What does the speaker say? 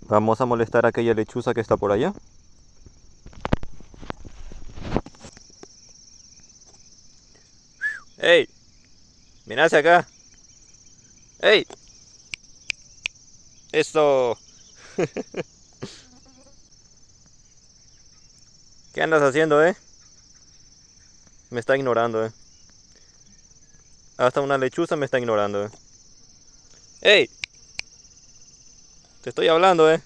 Vamos a molestar a aquella lechuza que está por allá. ¡Ey! ¡Mira hacia acá! ¡Ey! ¡Esto! ¿Qué andas haciendo, eh? Me está ignorando, eh. Hasta una lechuza me está ignorando, eh. ¡Ey! Te estoy hablando, eh.